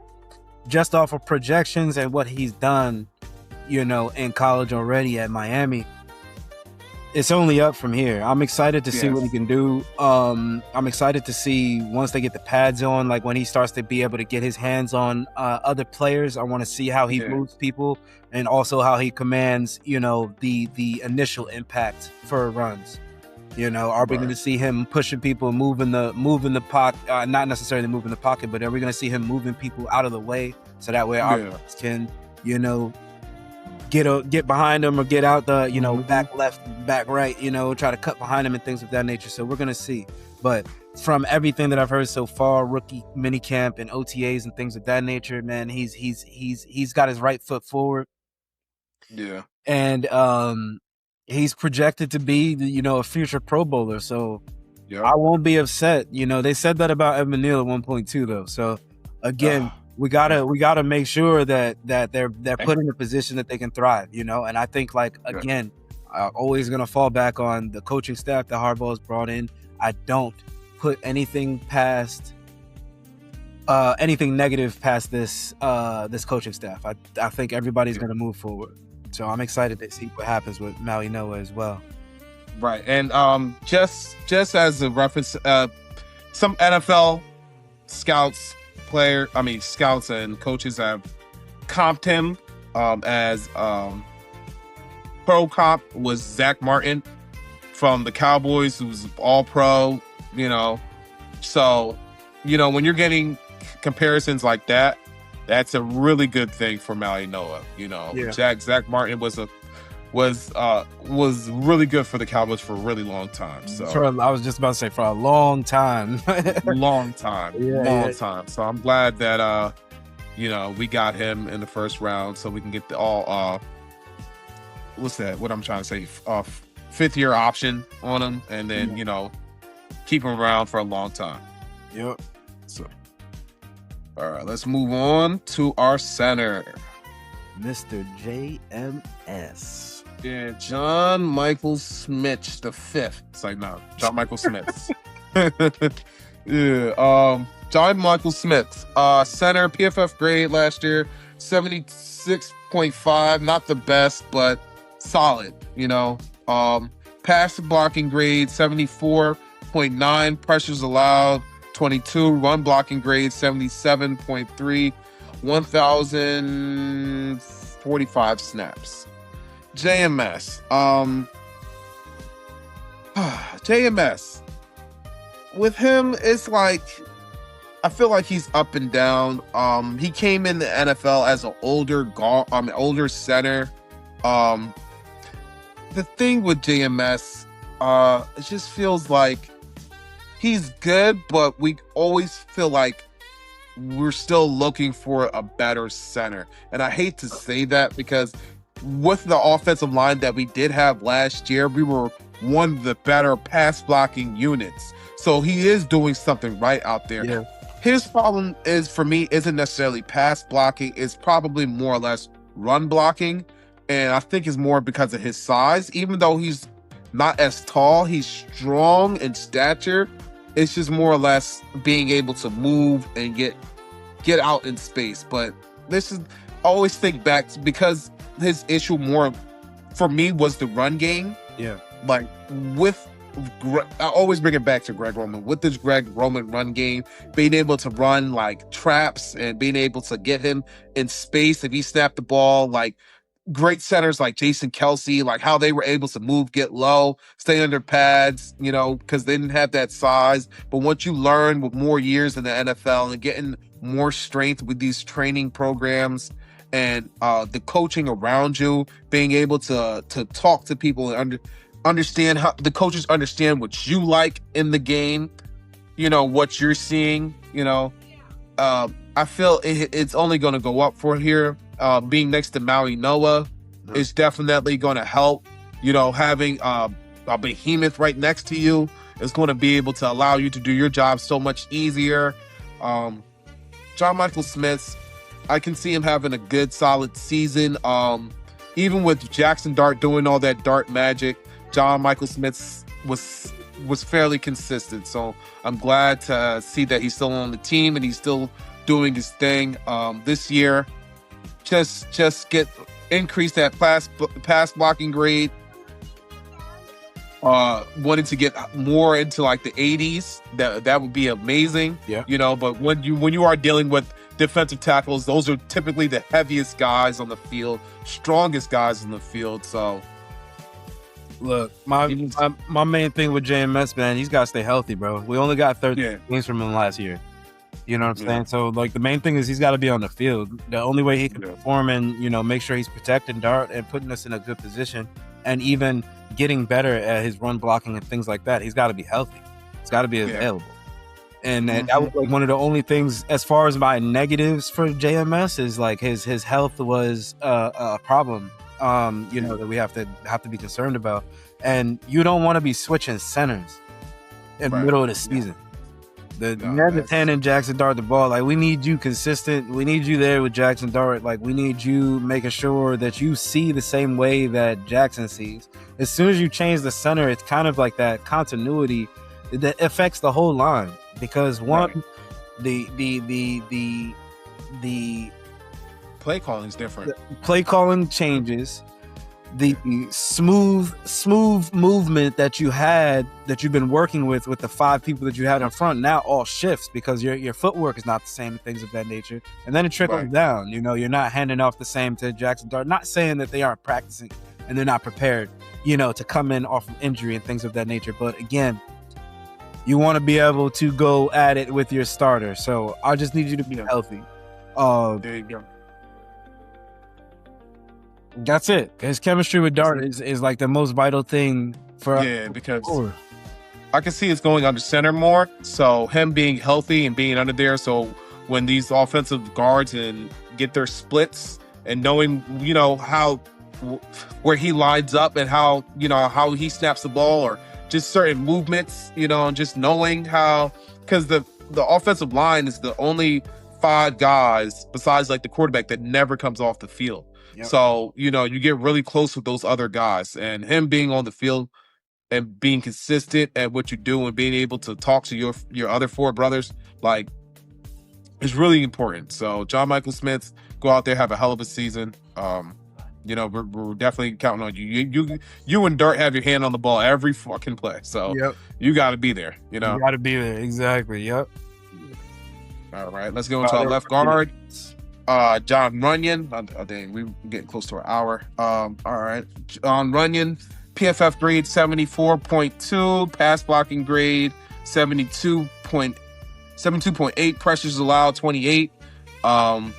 S1: just off of projections and what he's done, you know, in college already at Miami, it's only up from here. I'm excited to see what he can do. I'm excited to see once they get the pads on, like when he starts to be able to get his hands on other players. I want to see how he moves people, and also how he commands, you know, the initial impact for runs. You know, are we going to see him pushing people, moving the pocket? Not necessarily moving the pocket, but are we going to see him moving people out of the way so that way our can, you know, get behind him or get out the, you know, back left, back right, you know, try to cut behind him and things of that nature. So we're going to see. But from everything that I've heard so far, rookie minicamp and OTAs and things of that nature, man, he's got his right foot forward.
S2: Yeah.
S1: And he's projected to be, you know, a future Pro Bowler. So I won't be upset. You know, they said that about Neal at one point too, though. So again, we gotta make sure that they're put in a position that they can thrive, you know. And I think, like, again, I'm always gonna fall back on the coaching staff that Harbaugh has brought in. I don't put anything negative past this coaching staff. I think everybody's gonna move forward. So I'm excited to see what happens with Noah as well.
S2: Right. And just as a reference, some NFL scouts and coaches have comped him as pro comp was Zach Martin from the Cowboys, who's all pro, you know. So, you know, when you're getting comparisons like that, that's a really good thing for Noah. You know, Zach Martin was really good for the Cowboys for a really long time. So
S1: I was just about to say, for a long time.
S2: long time. So I'm glad that you know, we got him in the first round, so we can get the what I'm trying to say, 5th year option on him, and then you know, keep him around for a long time.
S1: Yep.
S2: So all right, let's move on to our center,
S1: Mr. JMS.
S2: Yeah, John Michael Schmitz the 5th. It's like, no, John Michael Schmitz. John Michael Schmitz, center, PFF grade last year, 76.5. Not the best, but solid. You know, pass blocking grade 74.9. Pressures allowed 22. Run blocking grade 77.3. 1,045 snaps. JMS. JMS. With him, it's like, I feel like he's up and down. He came in the NFL as an older center. The thing with JMS, it just feels like he's good, but we always feel like we're still looking for a better center. And I hate to say that because with the offensive line that we did have last year, we were one of the better pass blocking units. So he is doing something right out there.
S1: Yeah.
S2: His problem is, for me, isn't necessarily pass blocking. It's probably more or less run blocking. And I think it's more because of his size. Even though he's not as tall, he's strong in stature. It's just more or less being able to move and get out in space. But this is, I always think back to, because his issue more for me was the run game.
S1: Yeah.
S2: Like with I always bring it back to Greg Roman. With this Greg Roman run game, being able to run like traps and being able to get him in space if he snapped the ball, like great centers like Jason Kelsey, like how they were able to move, get low, stay under pads, you know, because they didn't have that size. But once you learn with more years in the NFL and getting more strength with these training programs and the coaching around you, being able to talk to people and understand how the coaches understand what you like in the game, you know, what you're seeing, you know, I feel it's only going to go up for here. Being next to Maui Noah is definitely going to help. You know, having a behemoth right next to you is going to be able to allow you to do your job so much easier. John Michael Schmitz, I can see him having a good, solid season. Even with Jaxson Dart doing all that dart magic, John Michael Schmitz was fairly consistent. So I'm glad to see that he's still on the team and he's still doing his thing. This year, just increase that pass blocking grade. Wanted to get more into like the 80s. That would be amazing.
S1: Yeah.
S2: You know, but when you are dealing with defensive tackles, those are typically the heaviest guys on the field, strongest guys on the field. So
S1: look, my main thing with JMS, man, he's got to stay healthy, bro. We only got 13 games from him last year. You know what I'm saying? So, like, the main thing is he's got to be on the field. The only way he can perform and, you know, make sure he's protecting Dart and putting us in a good position and even getting better at his run blocking and things like that, he's got to be healthy. He's got to be available. And that was like one of the only things, as far as my negatives for JMS, is like his health was a problem. You know, that we have to be concerned about. And you don't want to be switching centers in the middle of the season. The 10 and Jaxson Dart the ball. Like, we need you consistent. We need you there with Jaxson Dart. Like, we need you making sure that you see the same way that Jaxson sees. As soon as you change the center, it's kind of like that continuity that affects the whole line. Because one, the
S2: play calling is different.
S1: Play calling changes. The smooth movement that you've been working with the 5 people that you had in front now all shifts because your footwork is not the same and things of that nature. And then it trickles down. You know, you're not handing off the same to Jaxson Dart. Not saying that they aren't practicing and they're not prepared, you know, to come in off of injury and things of that nature. But again, you want to be able to go at it with your starter. So I just need you to be healthy.
S2: There you go.
S1: That's it. His chemistry with Dart is like the most vital thing for
S2: because I can see it's going under center more. So him being healthy and being under there. So when these offensive guards and get their splits and knowing, you know, where he lines up and how, you know, how he snaps the ball or just certain movements, you know, and just knowing how, because the offensive line is the only 5 guys besides like the quarterback that never comes off the field. So, you know, you get really close with those other guys, and him being on the field and being consistent at what you do and being able to talk to your other 4 brothers, like, is really important. So John Michael Schmitz, go out there, have a hell of a season. You know, we're definitely counting on you. You and Dart have your hand on the ball every fucking play. So you got to be there, you know.
S1: You got to be there. Exactly. Yep.
S2: All right, let's go into our left guard. Jon Runyan. Oh, dang, we're getting close to an hour. All right. Jon Runyan, PFF grade 74.2, pass blocking grade 72.8, pressures allowed 28. Run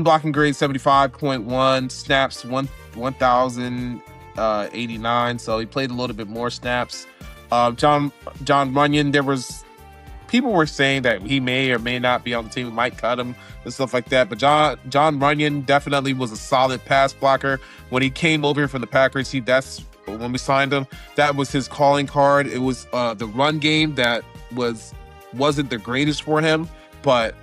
S2: blocking grade 75.1, snaps 1,089. So he played a little bit more snaps. Jon Runyan, there was people were saying that he may or may not be on the team. We might cut him and stuff like that. But Jon Runyan definitely was a solid pass blocker when he came over from the Packers. That's when we signed him. That was his calling card. It was the run game that wasn't the greatest for him, but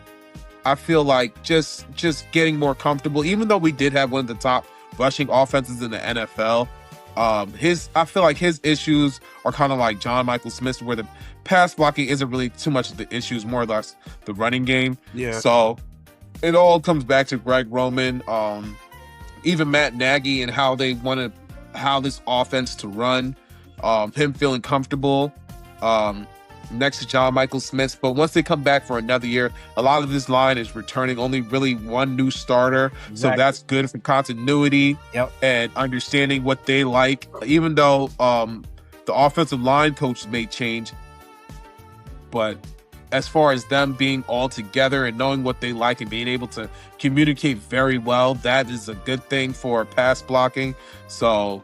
S2: I feel like just getting more comfortable. Even though we did have one of the top rushing offenses in the NFL, I feel like his issues are kind of like John Michael Smith, where the pass blocking isn't really too much of the issues, more or less the running game.
S1: Yeah.
S2: So it all comes back to Greg Roman, even Matt Nagy, and how they wanted how this offense to run. Him feeling comfortable next to John Michael Smith. But once they come back for another year, a lot of this line is returning only really one new starter. Exactly. So that's good for continuity and understanding what they like. Even though the offensive line coach may change, but as far as them being all together and knowing what they like and being able to communicate very well, that is a good thing for pass blocking. So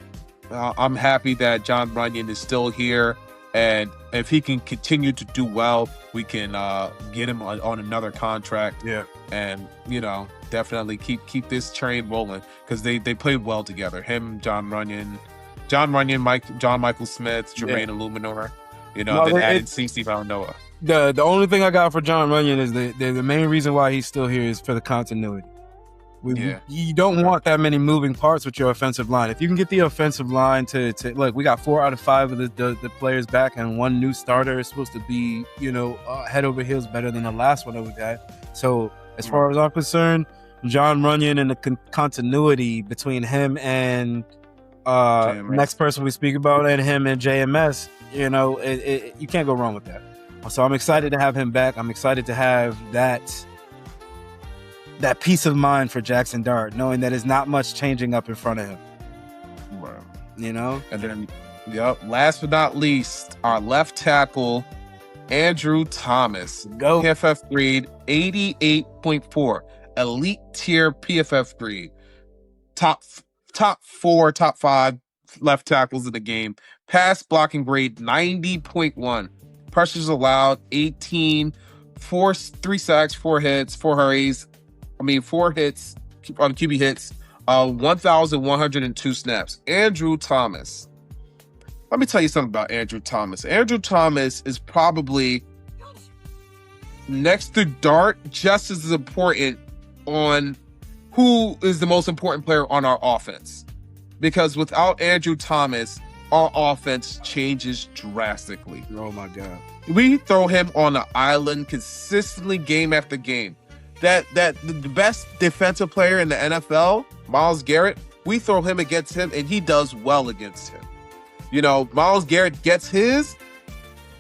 S2: I'm happy that Jon Runyan is still here. And if he can continue to do well, we can get him on another contract.
S1: Yeah.
S2: And, definitely keep this train rolling, because they played well together. Him, Jon Runyan, Jon Michael Smith, Jermaine Eluemunor, then added CeCe Valanoa.
S1: The only thing I got for Jon Runyan is the main reason why he's still here is for the continuity. You don't want that many moving parts with your offensive line. If you can get the offensive line to look, we got 4 out of 5 of the players back, and one new starter is supposed to be, head over heels better than the last one that we got. So as far as I'm concerned, Jon Runyan and the continuity between him and next person we speak about, and him and JMS, you can't go wrong with that. So I'm excited to have him back. I'm excited to have that peace of mind for Jaxson Dart, knowing that there's not much changing up in front of him.
S2: Wow.
S1: And
S2: then, last but not least, our left tackle, Andrew Thomas.
S1: Go.
S2: PFF grade 88.4. Elite tier PFF grade. Top 5 left tackles in the game. Pass blocking grade 90.1. Pressures allowed 18. 3 sacks, 4 hits, 4 hurries. 4 hits on QB hits, 1,102 snaps. Andrew Thomas. Let me tell you something about Andrew Thomas. Andrew Thomas is probably, next to Dart, just as important on who is the most important player on our offense. Because without Andrew Thomas, our offense changes drastically.
S1: Oh my God.
S2: We throw him on an island consistently game after game. That the best defensive player in the NFL, Myles Garrett, we throw him against him and he does well against him. Myles Garrett gets his,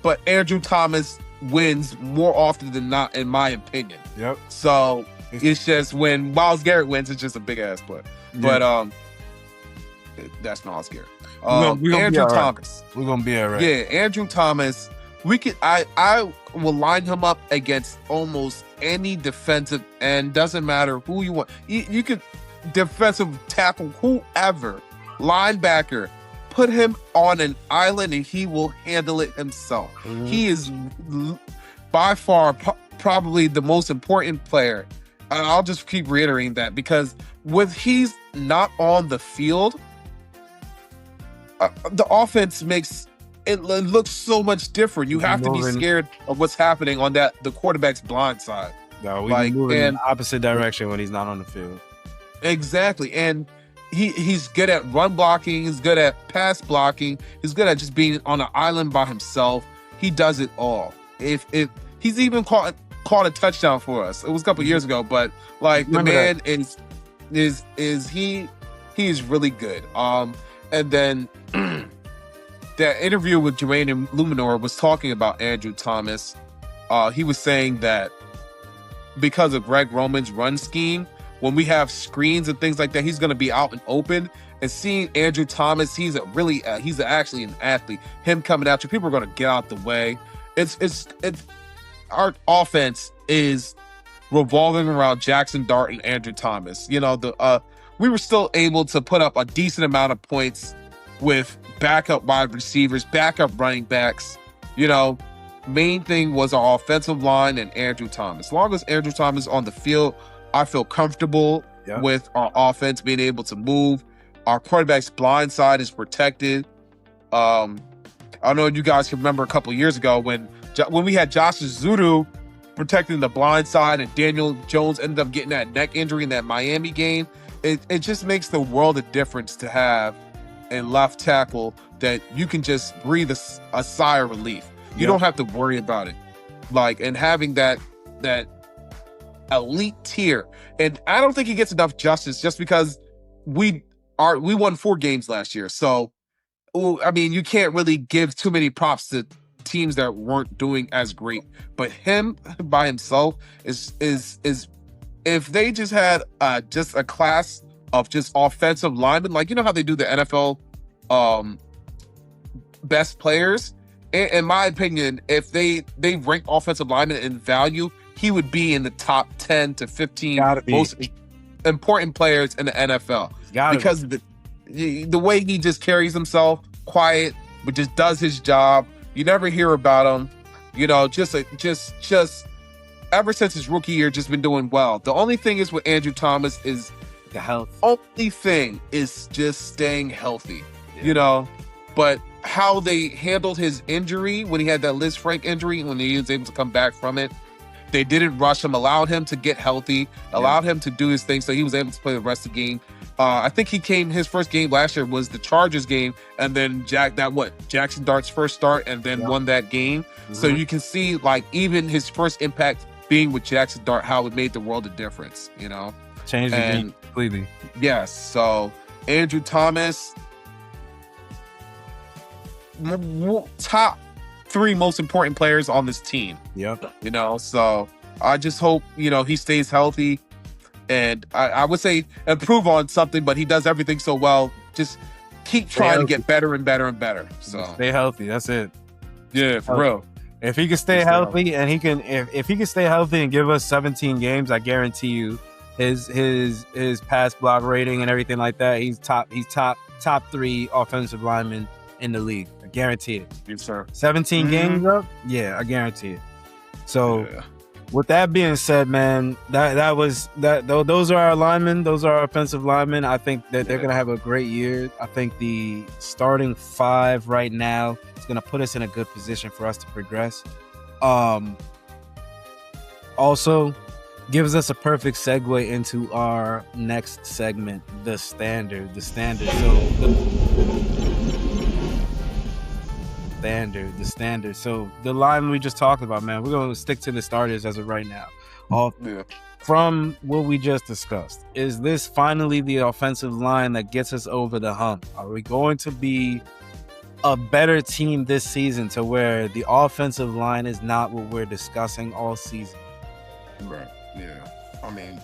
S2: but Andrew Thomas wins more often than not, in my opinion.
S1: Yep.
S2: So it's just when Myles Garrett wins, it's just a big ass play. Yeah. But that's Myles Garrett. Andrew Thomas.
S1: We're gonna be all right.
S2: Yeah, Andrew Thomas. I will line him up against almost any defensive end. Doesn't matter who you want. You could defensive tackle, whoever, linebacker, put him on an island and he will handle it himself. Mm-hmm. He is by far probably the most important player. I'll just keep reiterating that, because when he's not on the field, the offense makes it looks so much different. You have to be scared of what's happening on the quarterback's blind side.
S1: No, we move in the opposite direction when he's not on the field.
S2: Exactly. And he's good at run blocking. He's good at pass blocking. He's good at just being on an island by himself. He does it all. If he's even caught a touchdown for us. It was a couple years ago, but the man is really good. And then that interview with Jermaine Eluemunor was talking about Andrew Thomas. He was saying that because of Greg Roman's run scheme, when we have screens and things like that, he's going to be out and open. And seeing Andrew Thomas, he's actually an athlete. Him coming at you, people are going to get out the way. It's our offense is revolving around Jaxson Dart and Andrew Thomas. We were still able to put up a decent amount of points with backup wide receivers, backup running backs. main thing was our offensive line and Andrew Thomas. As long as Andrew Thomas is on the field, I feel comfortable with our offense being able to move. Our quarterback's blind side is protected. I don't know if you guys can remember a couple years ago when we had Josh Zudu protecting the blind side and Daniel Jones ended up getting that neck injury in that Miami game. It just makes the world of difference to have a left tackle that you can just breathe a sigh of relief. You don't have to worry about it. And having that elite tier. And I don't think he gets enough justice just because we won 4 games last year. So, I mean, you can't really give too many props to teams that weren't doing as great. But him by himself is if they just had just a class of just offensive linemen, like you know how they do the NFL best players. In my opinion, if they rank offensive linemen in value, he would be in the top 10 to 15 most important players in the NFL. Because the way he just carries himself, quiet, but just does his job. You never hear about him. You know, just ever since his rookie year, just been doing well. The only thing is with Andrew Thomas is
S1: the health.
S2: Only thing is just staying healthy. You know, but how they handled his injury when he had that Liz Frank injury, when he was able to come back from it, they didn't rush him, allowed him to get healthy, allowed him to do his thing, so he was able to play the rest of the game. I think his first game last year was the Chargers game, and then Jaxson Dart's first start, and then won that game. So you can see, like, even his first impact being with Jaxson Dart, how it made the world a difference, you know?
S1: Changed the game completely.
S2: Yes, so Andrew Thomas, top 3 most important players on this team.
S1: Yep.
S2: You know, so I just hope, you know, he stays healthy. And I would say improve on something, but he does everything so well. Just keep trying to get better and better and better. So
S1: stay healthy. That's it.
S2: Yeah, for real.
S1: If he can stay healthy and he can, if he can stay healthy and give us 17 games, I guarantee you, his pass block rating and everything like that, he's top 3 offensive linemen in the league. I guarantee it.
S2: Yes, sir.
S1: 17 games up? Yeah, I guarantee it. So with that being said, man, those are our linemen, those are our offensive linemen. I think that they're gonna have a great year. I think the starting 5 right now is gonna put us in a good position for us to progress. Also gives us a perfect segue into our next segment, the standard. The standard. So the line we just talked about, man, we're going to stick to the starters as of right now. From what we just discussed, is this finally the offensive line that gets us over the hump? Are we going to be a better team this season to where the offensive line is not what we're discussing all season?
S2: Right. Yeah. I mean,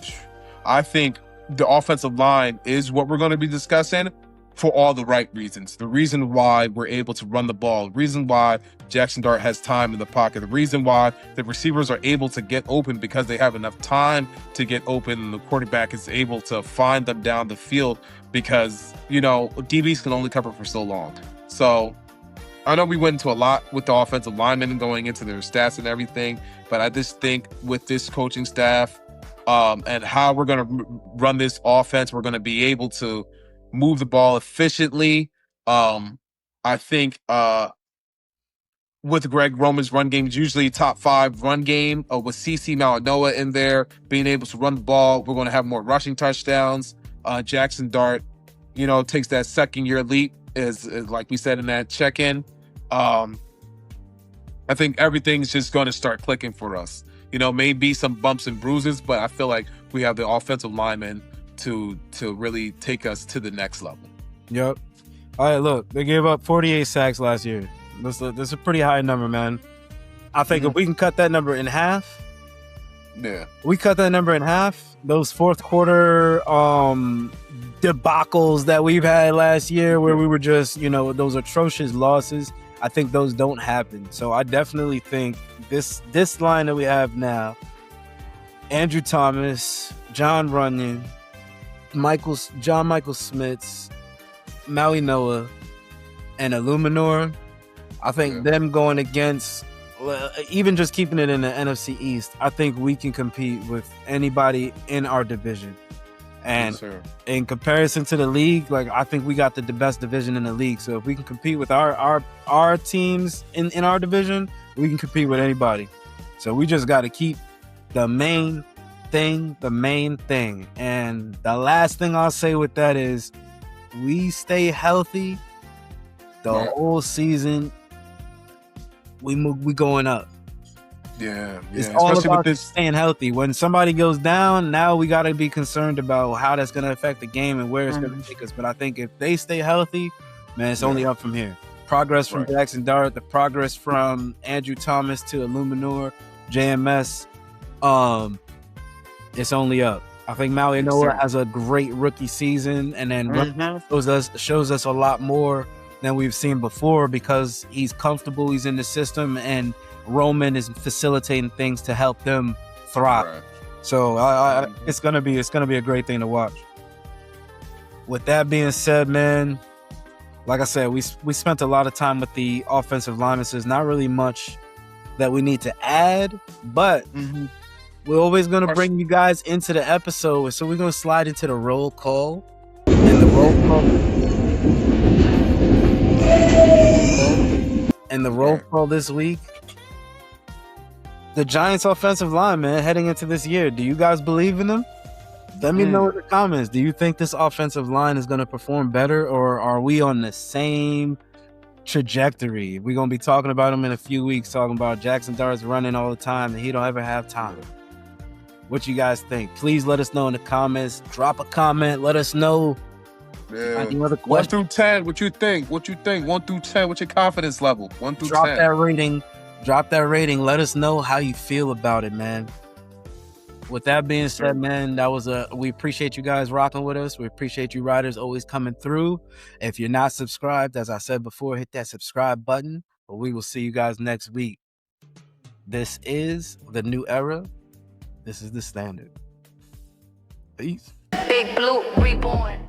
S2: I think the offensive line is what we're going to be discussing for all the right reasons. The reason why we're able to run the ball, the reason why Jaxson Dart has time in the pocket, the reason why the receivers are able to get open because they have enough time to get open, and the quarterback is able to find them down the field because, you know, DBs can only cover for so long. So I know we went into a lot with the offensive linemen and going into their stats and everything, but I just think with this coaching staff and how we're going to run this offense, we're going to be able to move the ball efficiently. I think with Greg Roman's run game, it's usually top 5 run game with CC Malinois in there, being able to run the ball. We're going to have more rushing touchdowns. Jaxson Dart, you know, takes that second year leap, is like we said in that check-in. I think everything's just going to start clicking for us. You know, maybe some bumps and bruises, but I feel like we have the offensive linemen to really take us to the next level.
S1: Yep. All right, look, they gave up 48 sacks last year. That's a pretty high number, man. I think if we can cut that number in half, we cut that number in half. Those fourth quarter debacles that we've had last year where we were just, you know, those atrocious losses, I think those don't happen. So I definitely think this line that we have now, Andrew Thomas, Jon Runyan, John Michael Schmitz, Malinois, and Eluemunor, I think them going against even just keeping it in the NFC East, I think we can compete with anybody in our division. And in comparison to the league, like I think we got the best division in the league. So if we can compete with our teams in our division, we can compete with anybody. So we just got to keep the main thing. And the last thing I'll say with that is we stay healthy the whole season. We going up.
S2: Yeah.
S1: It's all about staying healthy. When somebody goes down, now we got to be concerned about how that's going to affect the game and where it's going to take us. But I think if they stay healthy, man, it's only up from here. Progress from Jaxson Dart, the progress from Andrew Thomas to Eluemunor, JMS, it's only up. I think Maui Noah has a great rookie season, and then shows us a lot more than we've seen before because he's comfortable, he's in the system, and Roman is facilitating things to help them thrive. So it's gonna be a great thing to watch. With that being said, man, like I said, we spent a lot of time with the offensive linemen. So there's not really much that we need to add, but we're always gonna bring you guys into the episode. So we're gonna slide into the roll call, and the roll call this week. The Giants offensive line, man, heading into this year, do you guys believe in them? Let me know in the comments. Do you think this offensive line is going to perform better, or are we on the same trajectory? We're going to be talking about them in a few weeks, talking about Jaxson Dart's running all the time and he don't ever have time. What you guys think? Please let us know in the comments. Drop a comment. Let us know.
S2: Yeah. 1 through 10, what you think? 1 through 10, what's your confidence level? 1 through 10.
S1: Drop that rating. Let us know how you feel about it, man. With that being said, man, we appreciate you guys rocking with us. We appreciate you riders always coming through. If you're not subscribed, as I said before, hit that subscribe button. But we will see you guys next week. This is the new era. This is the standard. Peace.
S3: Big Blue Reborn.